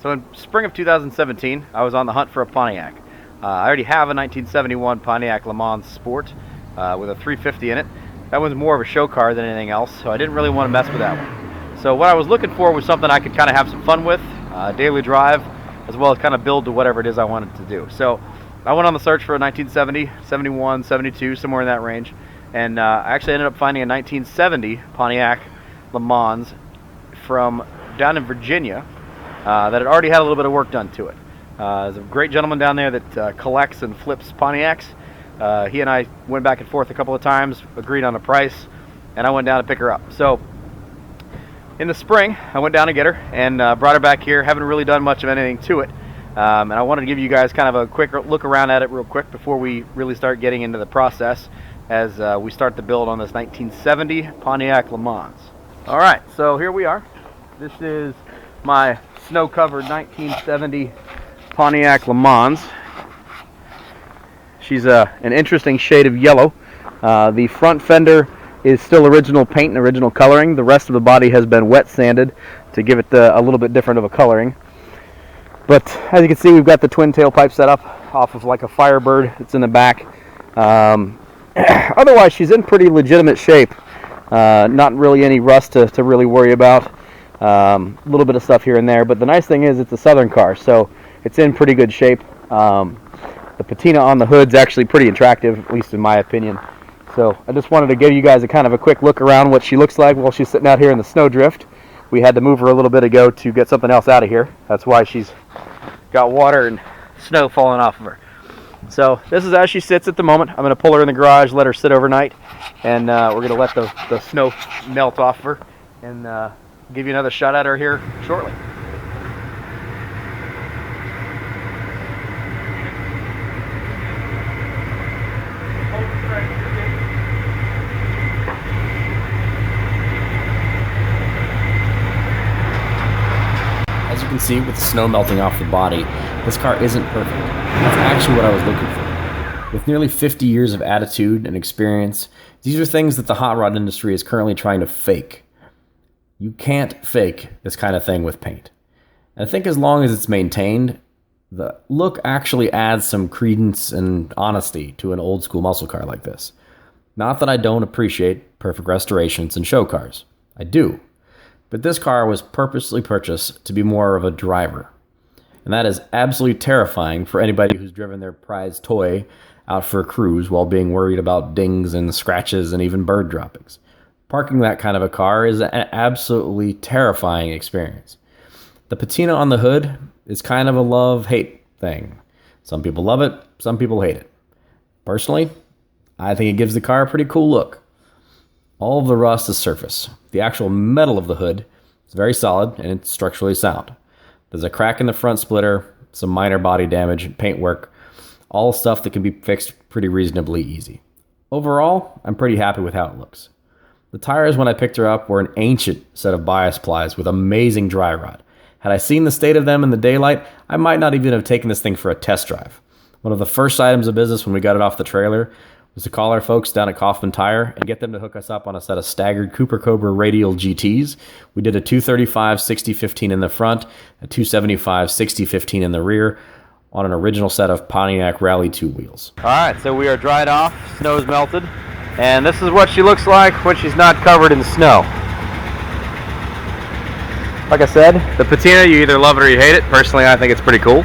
So in spring of 2017, I was on the hunt for a Pontiac. I already have a 1971 Pontiac LeMans Sport with a 350 in it. That one's more of a show car than anything else, so I didn't really want to mess with that one. So what I was looking for was something I could kind of have some fun with, daily drive, as well as kind of build to whatever it is I wanted to do. So I went on the search for a 1970, 71, 72, somewhere in that range, and I actually ended up finding a 1970 Pontiac LeMans from down in Virginia that had already had a little bit of work done to it. There's a great gentleman down there that collects and flips Pontiacs. He and I went back and forth a couple of times, agreed on a price, and I went down to pick her up. So in the spring, I went down to get her and brought her back here. Haven't really done much of anything to it. And I wanted to give you guys kind of a quick look around at it real quick before we really start getting into the process as we start the build on this 1970 Pontiac LeMans. All right, so here we are. This is my snow-covered 1970 Pontiac LeMans. She's an interesting shade of yellow. The front fender is still original paint and original coloring. The rest of the body has been wet sanded to give it a little bit different of a coloring. But as you can see, we've got the twin tailpipe set up off of like a Firebird that's in the back. Otherwise, she's in pretty legitimate shape. Not really any rust to really worry about. A little bit of stuff here and there, but the nice thing is it's a Southern car, so it's in pretty good shape. The patina on the hood's actually pretty attractive, at least in my opinion. So I just wanted to give you guys a kind of a quick look around what she looks like while she's sitting out here in the snowdrift. We had to move her a little bit ago to get something else out of here. That's why she's got water and snow falling off of her. So this is as she sits at the moment. I'm going to pull her in the garage, let her sit overnight, and we're going to let the snow melt off of her and give you another shot at her here shortly. As you can see, with the snow melting off the body, this car isn't perfect. That's actually what I was looking for. With nearly 50 years of attitude and experience, these are things that the hot rod industry is currently trying to fake. You can't fake this kind of thing with paint. And I think as long as it's maintained, the look actually adds some credence and honesty to an old school muscle car like this. Not that I don't appreciate perfect restorations and show cars. I do. But this car was purposely purchased to be more of a driver. And that is absolutely terrifying for anybody who's driven their prized toy out for a cruise while being worried about dings and scratches and even bird droppings. Parking that kind of a car is an absolutely terrifying experience. The patina on the hood is kind of a love-hate thing. Some people love it, some people hate it. Personally, I think it gives the car a pretty cool look. All of the rust is surface. The actual metal of the hood is very solid and it's structurally sound. There's a crack in the front splitter, some minor body damage, and paint work, all stuff that can be fixed pretty reasonably easy. Overall, I'm pretty happy with how it looks. The tires when I picked her up were an ancient set of bias plies with amazing dry rot. Had I seen the state of them in the daylight, I might not even have taken this thing for a test drive. One of the first items of business when we got it off the trailer was to call our folks down at Kaufman Tire and get them to hook us up on a set of staggered Cooper Cobra radial GTs. We did a 235 60/15 in the front, a 275 60/15 in the rear, on an original set of Pontiac Rally 2 wheels. All right, so we are dried off, snow's melted, and this is what she looks like when she's not covered in snow. Like I said, the patina, you either love it or you hate it. Personally, I think it's pretty cool.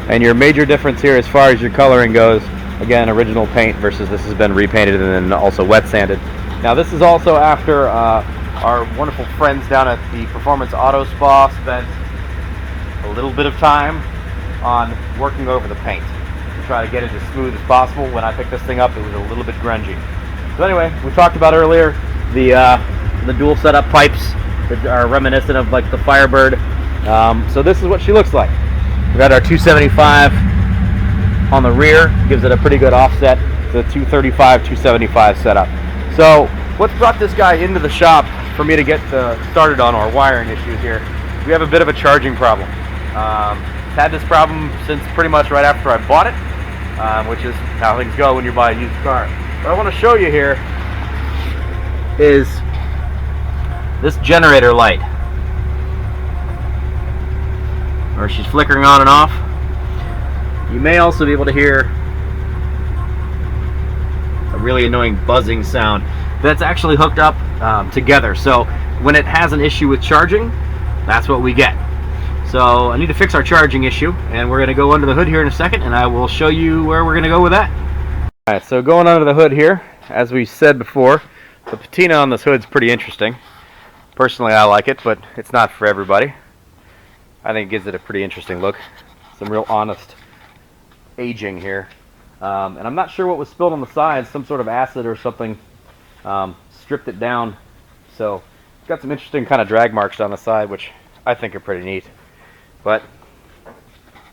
And your major difference here as far as your coloring goes, again, original paint versus this has been repainted and then also wet sanded. Now this is also after our wonderful friends down at the Performance Auto Spa spent a little bit of time on working over the paint to try to get it as smooth as possible. When I picked this thing up, it was a little bit grungy. So anyway, we talked about earlier the dual setup pipes that are reminiscent of like the Firebird. So this is what she looks like. We've got our 275 on the rear, gives it a pretty good offset. The 235, 275 setup. So what's brought this guy into the shop for me to get started on our wiring issues here? We have a bit of a charging problem. Had this problem since pretty much right after I bought it, which is how things go when you buy a used car. What I want to show you here is this generator light. or she's flickering on and off. You may also be able to hear a really annoying buzzing sound that's actually hooked up together. So when it has an issue with charging, that's what we get. So I need to fix our charging issue, and we're going to go under the hood here in a second, and I will show you where we're going to go with that. Alright, so going under the hood here, as we said before, the patina on this hood is pretty interesting. Personally, I like it, but it's not for everybody. I think it gives it a pretty interesting look. Some real honest aging here. And I'm not sure what was spilled on the sides, some sort of acid or something stripped it down. So it's got some interesting kind of drag marks down the side, which I think are pretty neat. But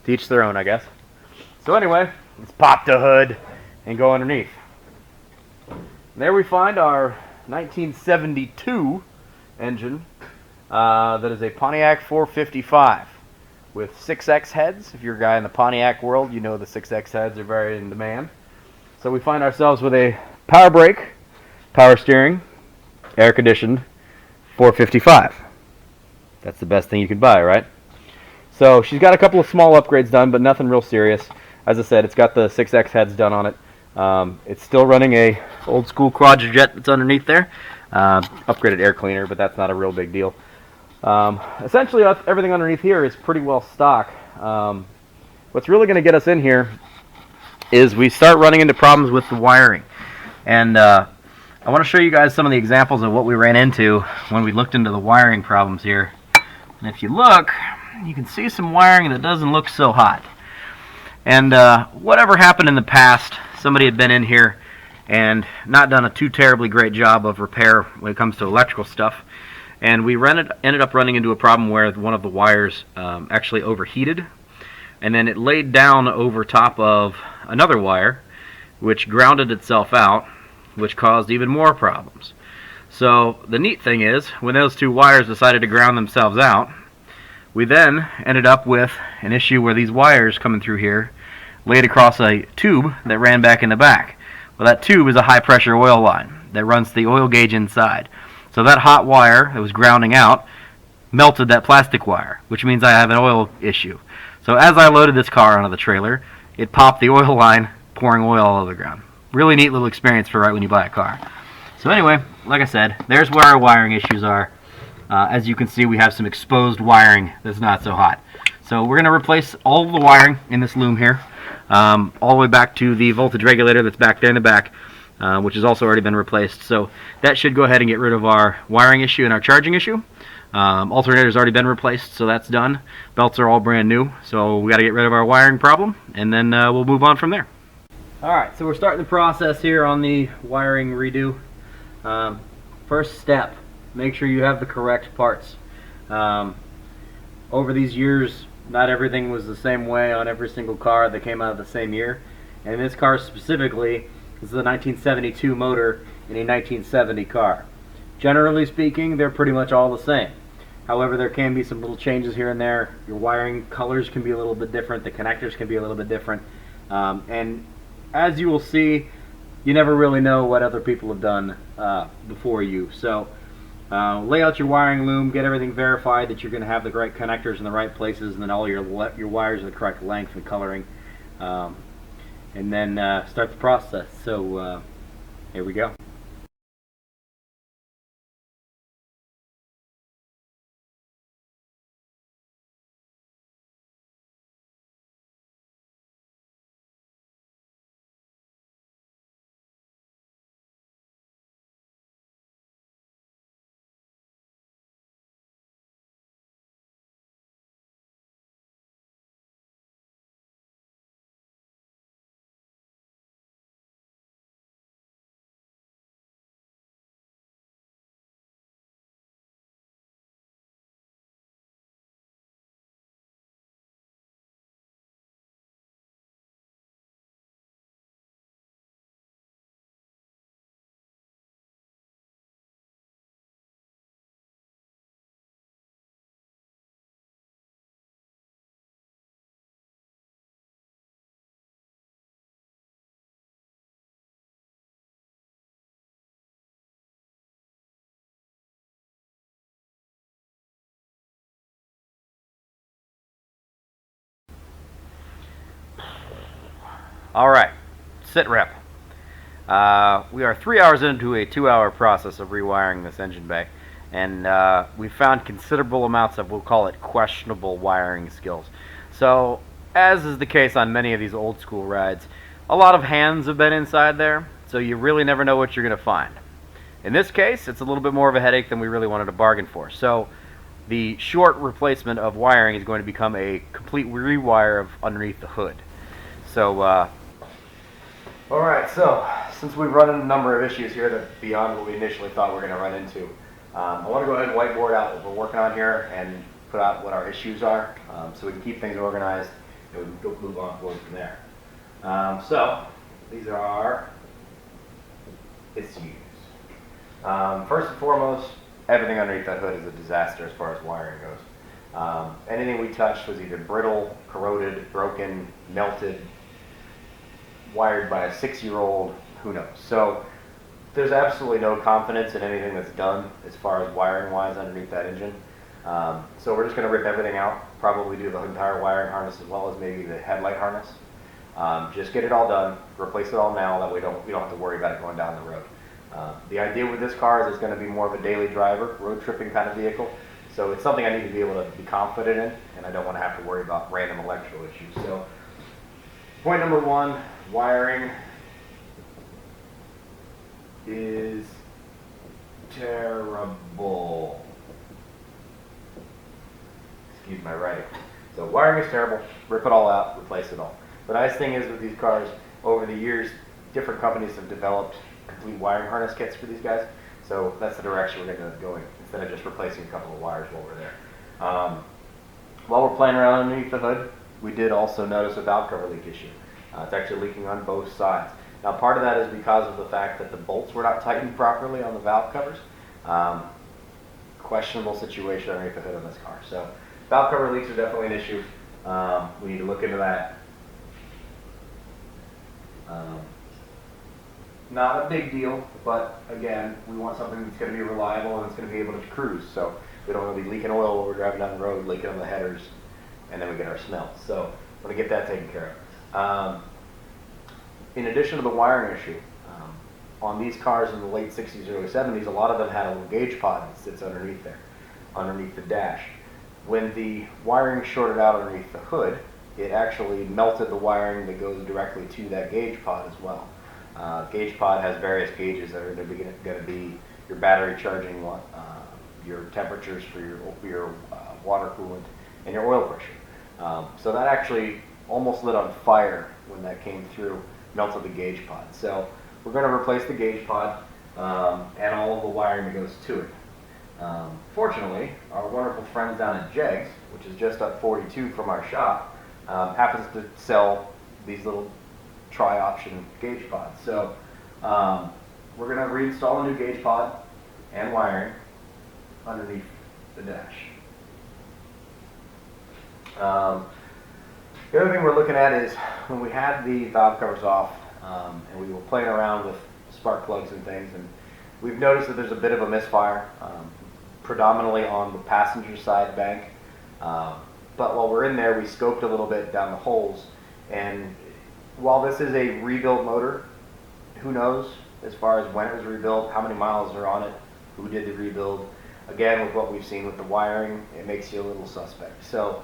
to each their own, I guess. So anyway, let's pop the hood and go underneath. There we find our 1972 engine that is a Pontiac 455 with 6X heads. If you're a guy in the Pontiac world, you know the 6X heads are very in demand. So we find ourselves with a power brake, power steering, air conditioned 455. That's the best thing you could buy, right? So she's got a couple of small upgrades done, but nothing real serious. As I said, it's got the 6X heads done on it. It's still running a old school quadrajet that's underneath there. Upgraded air cleaner, but that's not a real big deal. Essentially, everything underneath here is pretty well stock. What's really going to get us in here is we start running into problems with the wiring. And I want to show you guys some of the examples of what we ran into when we looked into the wiring problems here. And if you look, you can see some wiring that doesn't look so hot. And whatever happened in the past, somebody had been in here and not done a too terribly great job of repair when it comes to electrical stuff. And we ended up running into a problem where one of the wires actually overheated, and then it laid down over top of another wire, which grounded itself out, which caused even more problems. So the neat thing is, when those two wires decided to ground themselves out, we then ended up with an issue where these wires coming through here laid across a tube that ran back in the back. Well, that tube is a high pressure oil line that runs the oil gauge inside. So that hot wire that was grounding out melted that plastic wire, which means I have an oil issue. So as I loaded this car onto the trailer, it popped the oil line, pouring oil all over the ground. Really neat little experience for right when you buy a car. So anyway, like I said, there's where our wiring issues are. As you can see, we have some exposed wiring that's not so hot. So we're going to replace all the wiring in this loom here, all the way back to the voltage regulator that's back there in the back, which has also already been replaced. So that should go ahead and get rid of our wiring issue and our charging issue. Alternator's already been replaced, so that's done. Belts are all brand new, so we got to get rid of our wiring problem, and then we'll move on from there. Alright, so we're starting the process here on the wiring redo. First step, make sure you have the correct parts. Over these years, not everything was the same way on every single car that came out of the same year. And this car specifically is the 1972 motor in a 1970 car. Generally speaking, they're pretty much all the same. However, there can be some little changes here and there. Your wiring colors can be a little bit different. The connectors can be a little bit different. And as you will see, you never really know what other people have done before you. So lay out your wiring loom, get everything verified that you're going to have the right connectors in the right places, and then all your wires are the correct length and coloring, and then start the process. So here we go. All right, sit rep. We are 3 hours into a 2-hour process of rewiring this engine bay, and we found considerable amounts of, we'll call it, questionable wiring skills. So, as is the case on many of these old school rides, a lot of hands have been inside there, so you really never know what you're going to find. In this case, it's a little bit more of a headache than we really wanted to bargain for. So, the short replacement of wiring is going to become a complete rewire of underneath the hood. So, alright, so since we've run into a number of issues here that are beyond what we initially thought we were going to run into, I want to go ahead and whiteboard out what we're working on here and put out what our issues are, so we can keep things organized and we can go move on forward from there. So, these are our issues. First and foremost, everything underneath that hood is a disaster as far as wiring goes. Anything we touched was either brittle, corroded, broken, melted, wired by a 6-year-old, who knows. So there's absolutely no confidence in anything that's done as far as wiring-wise underneath that engine. So we're just going to rip everything out, probably do the entire wiring harness as well as maybe the headlight harness. Just get it all done, replace it all now, that way we don't have to worry about it going down the road. The idea with this car is it's going to be more of a daily driver, road tripping kind of vehicle. So it's something I need to be able to be confident in, and I don't want to have to worry about random electrical issues. So point number one, wiring is terrible. Excuse my writing. So wiring is terrible, rip it all out, replace it all. The nice thing is with these cars, over the years, different companies have developed complete wiring harness kits for these guys. So that's the direction we're going to go in, instead of just replacing a couple of wires while we're there. While we're playing around underneath the hood, we did also notice a valve cover leak issue. It's actually leaking on both sides. Now part of that is because of the fact that the bolts were not tightened properly on the valve covers. Questionable situation underneath the hood on this car. So valve cover leaks are definitely an issue. We need to look into that. Not a big deal, but again, we want something that's going to be reliable and it's going to be able to cruise. So we don't want to be leaking oil while we're driving down the road, leaking on the headers, and then we get our smells. So we're going to get that taken care of. In addition to the wiring issue, on these cars in the late 60s, early 70s, a lot of them had a little gauge pod that sits underneath there, underneath the dash. When the wiring shorted out underneath the hood, it actually melted the wiring that goes directly to that gauge pod as well. Gauge pod has various gauges that are going to be your battery charging, your temperatures for your water coolant, and your oil pressure. So that actually almost lit on fire when that came through, melted the gauge pod. So we're going to replace the gauge pod and all of the wiring that goes to it. Fortunately, our wonderful friends down at Jegs, which is just up 42 from our shop, happens to sell these little tri-option gauge pods. So we're going to reinstall a new gauge pod and wiring underneath the dash. The other thing we're looking at is when we had the valve covers off and we were playing around with spark plugs and things, and we've noticed that there's a bit of a misfire, predominantly on the passenger side bank. But while we're in there, we scoped a little bit down the holes, and while this is a rebuilt motor, who knows as far as when it was rebuilt, how many miles are on it, who did the rebuild. Again, with what we've seen with the wiring, it makes you a little suspect. So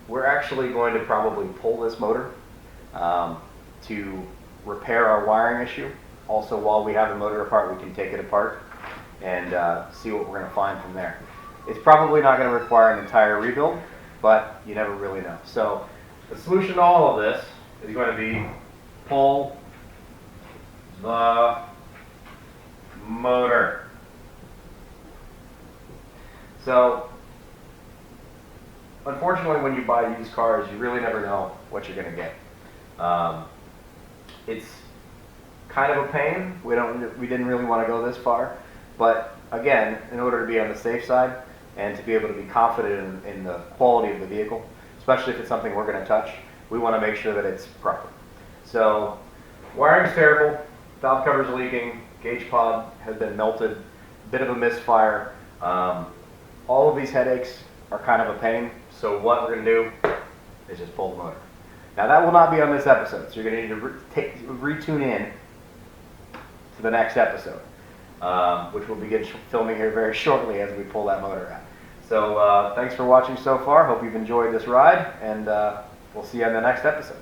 we're actually going to probably pull this motor to repair our wiring issue. Also, while we have the motor apart, we can take it apart and see what we're going to find from there. It's probably not going to require an entire rebuild, but you never really know. So the solution to all of this is going to be pull the motor. So unfortunately, when you buy used cars, you really never know what you're going to get. It's kind of a pain. We didn't really want to go this far, but again, in order to be on the safe side and to be able to be confident in the quality of the vehicle, especially if it's something we're going to touch, we want to make sure that it's proper. So wiring's terrible, valve cover's leaking, gauge pod has been melted, bit of a misfire. All of these headaches are kind of a pain, so what we're going to do is just pull the motor. Now that will not be on this episode, so you're going to need to retune in to the next episode, which we'll begin filming here very shortly as we pull that motor out. So thanks for watching so far. Hope you've enjoyed this ride, and we'll see you on the next episode.